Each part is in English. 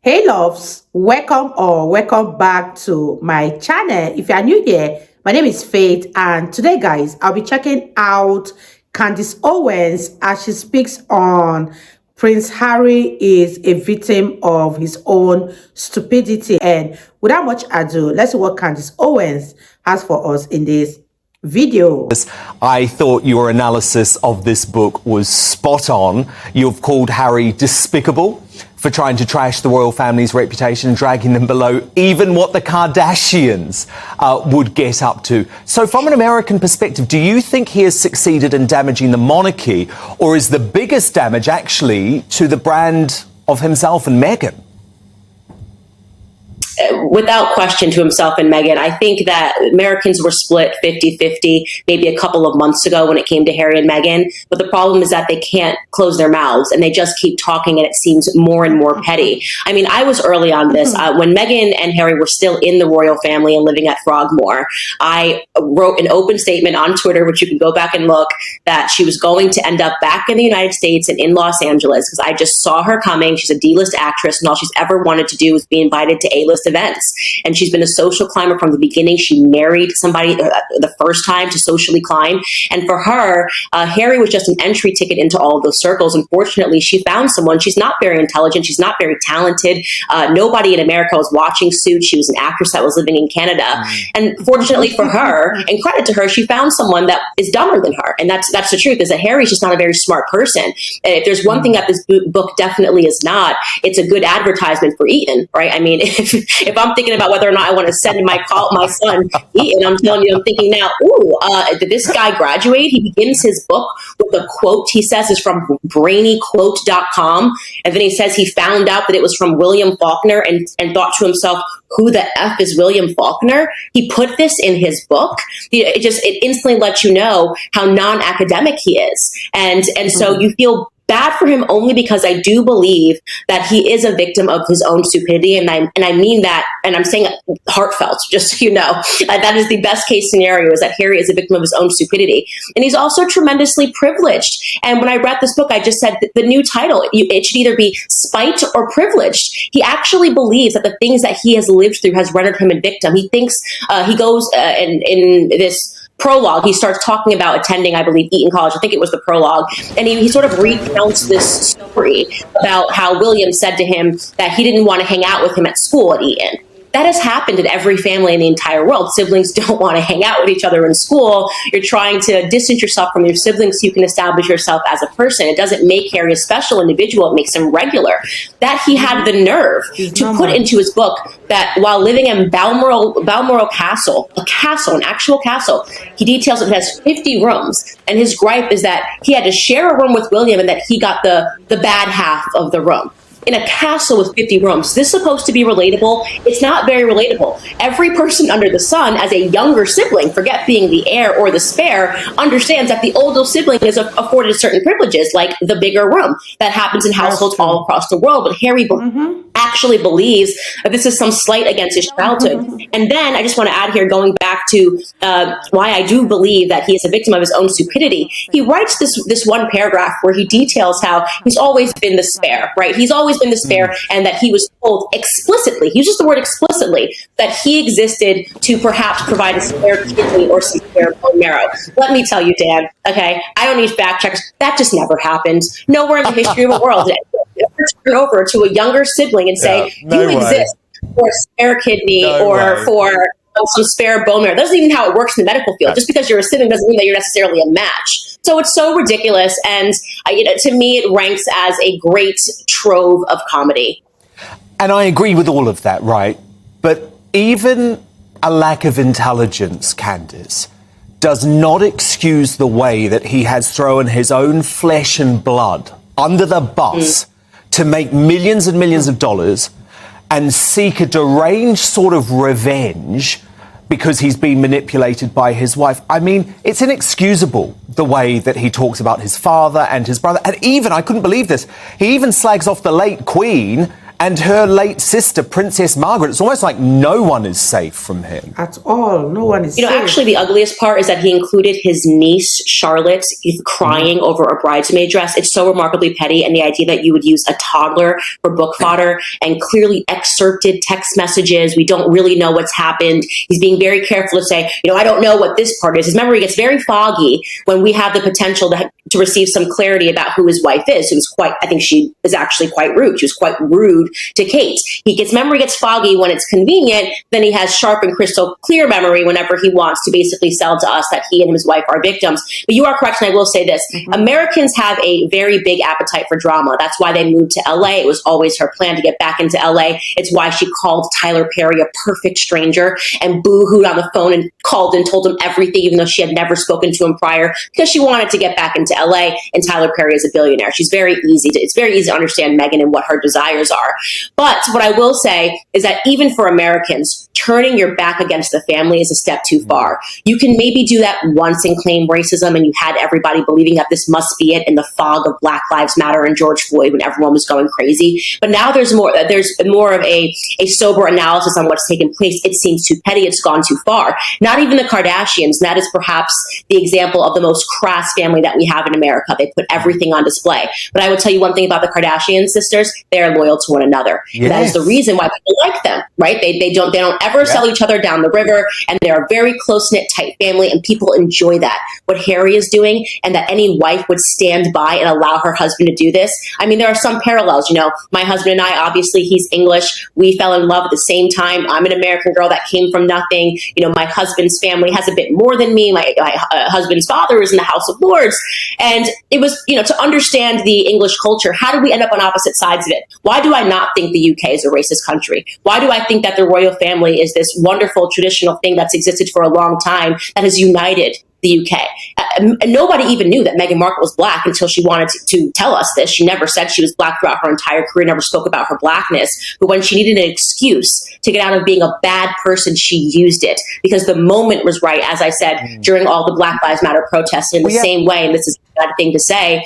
Hey loves, welcome or welcome back to my channel. If you are new here, my name is Faith, and today guys, I'll be checking out Candace Owens as she speaks on Prince Harry is a victim of his own stupidity. And without much ado, let's see what Candace Owens has for us in this video. I thought your analysis of this book was spot on. You've called Harry despicable for trying to trash the royal family's reputation and dragging them below even what the Kardashians would get up to. So from an American perspective, do you think he has succeeded in damaging the monarchy, or is the biggest damage actually to the brand of himself and Meghan? Without question, to himself and Meghan. I think that Americans were split 50-50 maybe a couple of months ago when it came to Harry and Meghan. But the problem is that they can't close their mouths and they just keep talking, and it seems more and more petty. I mean, I was early on this. When Meghan and Harry were still in the royal family and living at Frogmore, I wrote an open statement on Twitter, which you can go back and look, that she was going to end up back in the United States and in Los Angeles because I just saw her coming. She's a D-list actress, and all she's ever wanted to do was be invited to A-list events. And she's been a social climber from the beginning. She married somebody the first time to socially climb. And for her, Harry was just an entry ticket into all of those circles. Unfortunately, she found someone. She's not very intelligent. She's not very talented. Nobody in America was watching Suits. She was an actress that was living in Canada. And fortunately for her, and credit to her, she found someone that is dumber than her. And that's the truth, is that Harry's just not a very smart person. And if there's one thing that this book definitely is not, it's a good advertisement for Eton, right? I mean, if I'm thinking about whether or not I want to send my son Eton, I'm telling you, I'm thinking now, did this guy graduate? He begins his book with a quote he says is from brainyquote.com. And then he says he found out that it was from William Faulkner and thought to himself, who the F is William Faulkner? He put this in his book. It instantly lets you know how non-academic he is. And so you feel bad for him only because I do believe that he is a victim of his own stupidity. And I mean that, and I'm saying heartfelt, just so you know. That is the best case scenario, is that Harry is a victim of his own stupidity. And he's also tremendously privileged. And when I read this book, I just said the new title, it should either be Spite or Privileged. He actually believes that the things that he has lived through has rendered him a victim. He thinks, he goes in this prologue, he starts talking about attending, I believe, Eton College. I think it was the prologue. And he sort of recounts this story about how William said to him that he didn't want to hang out with him at school at Eton. That has happened in every family in the entire world. Siblings don't want to hang out with each other in school. You're trying to distance yourself from your siblings so you can establish yourself as a person. It doesn't make Harry a special individual. It makes him regular. That he had the nerve to put into his book that while living in Balmoral Castle, an actual castle, he details it has 50 rooms. And his gripe is that he had to share a room with William and that he got the bad half of the room. In a castle with 50 rooms. Is this supposed to be relatable? It's not very relatable. Every person under the sun, as a younger sibling, forget being the heir or the spare, understands that the older sibling is afforded certain privileges, like the bigger room. That happens in households all across the world. But Harry actually believes that this is some slight against his childhood. And then I just want to add here, going back to why I do believe that he is a victim of his own stupidity. He writes this one paragraph where he details how he's always been the spare, right? He's always been the spare, and that he was told explicitly, he uses the word explicitly, that he existed to perhaps provide a spare kidney or some spare bone marrow. Let me tell you, Dan, okay, I don't need fact checks. That just never happened. Nowhere in the history of the world did it ever turn over to a younger sibling and say, you exist for a spare kidney for some spare bone marrow. That isn't even how it works in the medical field. Just because you're a sibling doesn't mean that you're necessarily a match. So it's so ridiculous, and to me, it ranks as a great trove of comedy. And I agree with all of that, right? But even a lack of intelligence, Candace, does not excuse the way that he has thrown his own flesh and blood under the bus to make millions and millions of dollars and seek a deranged sort of revenge because he's been manipulated by his wife. I mean, it's inexcusable the way that he talks about his father and his brother. And even, I couldn't believe this, he even slags off the late Queen and her late sister, Princess Margaret. It's almost like no one is safe from him. At all. No one is safe. Actually, the ugliest part is that he included his niece, Charlotte, crying over a bridesmaid dress. It's so remarkably petty. And the idea that you would use a toddler for book fodder and clearly excerpted text messages. We don't really know what's happened. He's being very careful to say, I don't know what this part is. His memory gets very foggy when we have the potential to receive some clarity about who his wife is. I think she is actually quite rude. She was quite rude to Kate. Memory gets foggy when it's convenient. Then he has sharp and crystal clear memory whenever he wants to basically sell to us that he and his wife are victims. But you are correct, and I will say this. Americans have a very big appetite for drama. That's why they moved to LA. It was always her plan to get back into LA. It's why she called Tyler Perry a perfect stranger and boo-hooed on the phone and called and told him everything, even though she had never spoken to him prior, because she wanted to get back into LA, and Tyler Perry is a billionaire. It's very easy to understand Meghan and what her desires are. But what I will say is that even for Americans, turning your back against the family is a step too far. You can maybe do that once and claim racism, and you had everybody believing that this must be it in the fog of Black Lives Matter and George Floyd when everyone was going crazy. But now there's more of a sober analysis on what's taken place. It seems too petty. It's gone too far. Not even the Kardashians. That is perhaps the example of the most crass family that we have in America. They put everything on display. But I would tell you one thing about the Kardashian sisters: they are loyal to one another. Yes. That is the reason why people like them, right? They don't ever sell each other down the river, and they're a very close-knit, tight family, and people enjoy that. What Harry is doing, and that any wife would stand by and allow her husband to do this. I mean, there are some parallels. My husband and I, obviously, he's English. We fell in love at the same time. I'm an American girl that came from nothing. My husband's family has a bit more than me. My husband's father is in the House of Lords. And it was, to understand the English culture, how did we end up on opposite sides of it? Why do I not think the UK is a racist country? Why do I think that the royal family is this wonderful traditional thing that's existed for a long time that has united the UK? Nobody even knew that Meghan Markle was Black until she wanted to tell us this. She never said she was Black throughout her entire career, never spoke about her Blackness. But when she needed an excuse to get out of being a bad person, she used it because the moment was right, as I said, during all the Black Lives Matter protests. In the same way, and this is a bad thing to say,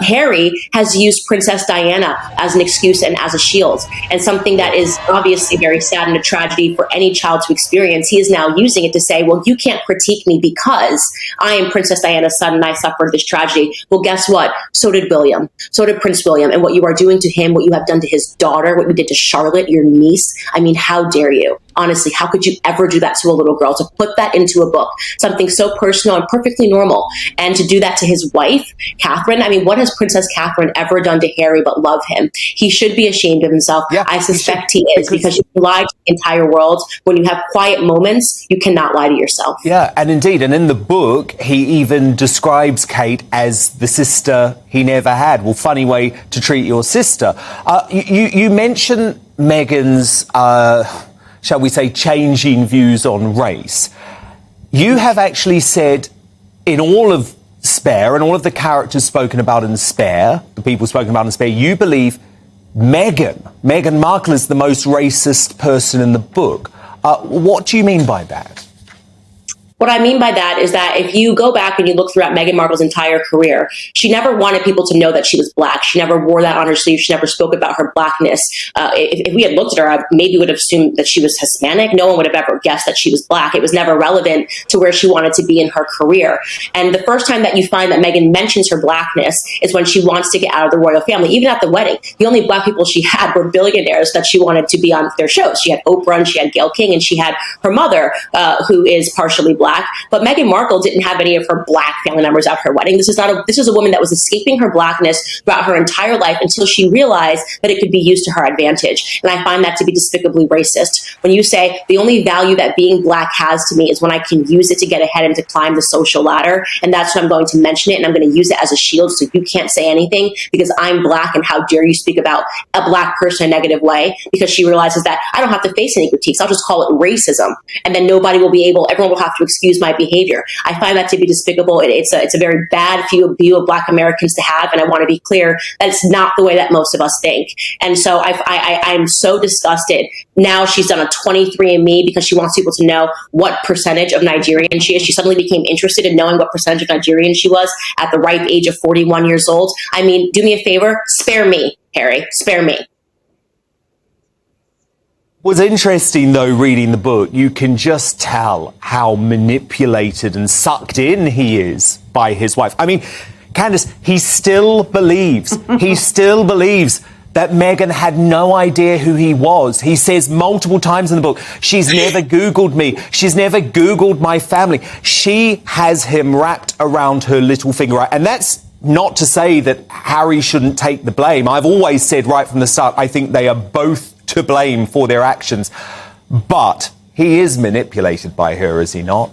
Harry has used Princess Diana as an excuse and as a shield, and something that is obviously very sad and a tragedy for any child to experience. He is now using it to say, well, you can't critique me because I am Princess Diana's son and I suffered this tragedy. Well, guess what? So did William. So did Prince William. And what you are doing to him, what you have done to his daughter, what you did to Charlotte, your niece, I mean, how dare you? Honestly, how could you ever do that to a little girl, to put that into a book, something so personal and perfectly normal, and to do that to his wife, Catherine? I mean, what has Princess Catherine ever done to Harry but love him? He should be ashamed of himself. Yeah, I suspect he is, because you can lie to the entire world. When you have quiet moments, you cannot lie to yourself. Yeah, and indeed, and in the book, he even describes Kate as the sister he never had. Well, funny way to treat your sister. You mentioned Meghan's shall we say, changing views on race. You have actually said in all of Spare and all of the characters spoken about in Spare, the people spoken about in Spare, you believe Meghan Markle is the most racist person in the book. What do you mean by that? What I mean by that is that if you go back and you look throughout Meghan Markle's entire career, she never wanted people to know that she was Black. She never wore that on her sleeve. She never spoke about her Blackness. If we had looked at her, I maybe would have assumed that she was Hispanic. No one would have ever guessed that she was Black. It was never relevant to where she wanted to be in her career. And the first time that you find that Meghan mentions her Blackness is when she wants to get out of the royal family. Even at the wedding, the only Black people she had were billionaires that she wanted to be on their shows. She had Oprah and she had Gayle King and she had her mother, who is partially Black. But Meghan Markle didn't have any of her Black family members at her wedding. This is a woman that was escaping her Blackness throughout her entire life until she realized that it could be used to her advantage. And I find that to be despicably racist. When you say the only value that being Black has to me is when I can use it to get ahead and to climb the social ladder, and that's when I'm going to mention it, and I'm going to use it as a shield so you can't say anything because I'm Black, and how dare you speak about a Black person in a negative way, because she realizes that I don't have to face any critiques. I'll just call it racism, and then everyone will have to excuse my behavior. I find that to be despicable. It's a very bad view of Black Americans to have, and I want to be clear that it's not the way that most of us think. And so I'm so disgusted. Now she's done a 23andMe because she wants people to know what percentage of Nigerian she is. She suddenly became interested in knowing what percentage of Nigerian she was at the ripe age of 41 years old. I mean, do me a favor, spare me, Harry, spare me. What's interesting, though, reading the book, you can just tell how manipulated and sucked in he is by his wife. I mean, Candace, he still believes that Meghan had no idea who he was. He says multiple times in the book, she's never Googled me. She's never Googled my family. She has him wrapped around her little finger. And that's not to say that Harry shouldn't take the blame. I've always said right from the start, I think they are both to blame for their actions. But he is manipulated by her, is he not?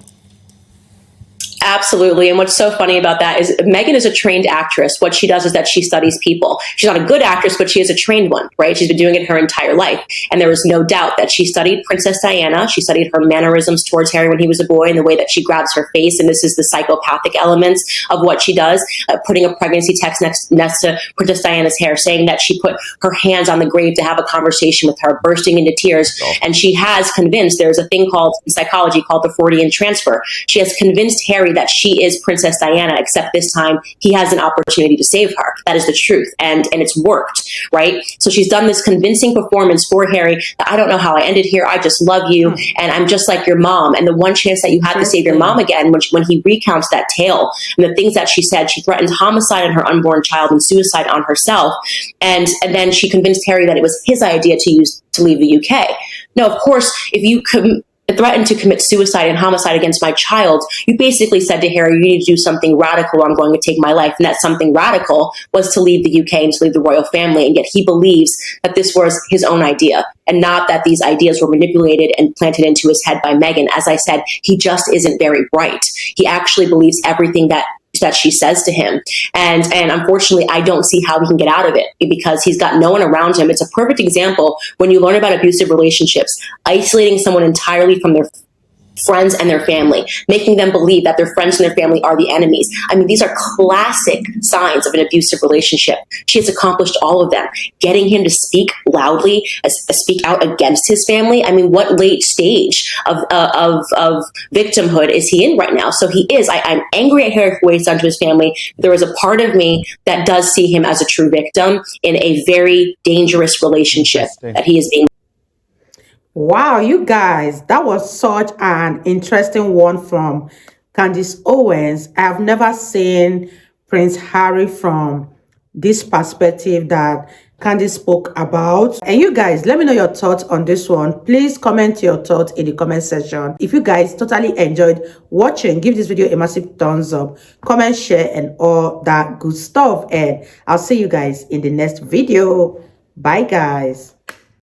Absolutely. And what's so funny about that is Meghan is a trained actress. What she does is that she studies people. She's not a good actress, but she is a trained one, right? She's been doing it her entire life. And there is no doubt that she studied Princess Diana. She studied her mannerisms towards Harry when he was a boy and the way that she grabs her face. And this is the psychopathic elements of what she does, putting a pregnancy text next to Princess Diana's hair, saying that she put her hands on the grave to have a conversation with her, bursting into tears. Oh. And she has convinced, there's a thing called in psychology called the Freudian transfer. She has convinced Harry that she is Princess Diana, except this time he has an opportunity to save her. That is the truth. And it's worked, right? So she's done this convincing performance for Harry that I don't know how I ended here. I just love you. And I'm just like your mom. And the one chance that you had to save your mom again, when he recounts that tale and the things that she said, she threatened homicide on her unborn child and suicide on herself. And then she convinced Harry that it was his idea to leave the UK. No, of course, if you threatened to commit suicide and homicide against my child, you basically said to Harry, you need to do something radical or I'm going to take my life. And that something radical was to leave the UK and to leave the royal family. And yet he believes that this was his own idea and not that these ideas were manipulated and planted into his head by Meghan. As I said, he just isn't very bright. He actually believes everything that she says to him. And unfortunately, I don't see how he can get out of it because he's got no one around him. It's a perfect example when you learn about abusive relationships, isolating someone entirely from their friends and their family, making them believe that their friends and their family are the enemies. I mean, these are classic signs of an abusive relationship. She has accomplished all of them. Getting him to speak loudly, speak out against his family. I mean, what late stage of victimhood is he in right now? So he is. I'm angry at Harry for what he's done to his family. There is a part of me that does see him as a true victim in a very dangerous relationship that he is being. Wow, you guys, that was such an interesting one from Candace Owens. I have never seen Prince Harry from this perspective that Candace spoke about. And you guys, let me know your thoughts on this one. Please comment your thoughts in the comment section. If you guys totally enjoyed watching, give this video a massive thumbs up, comment, share, and all that good stuff. And I'll see you guys in the next video. Bye, guys.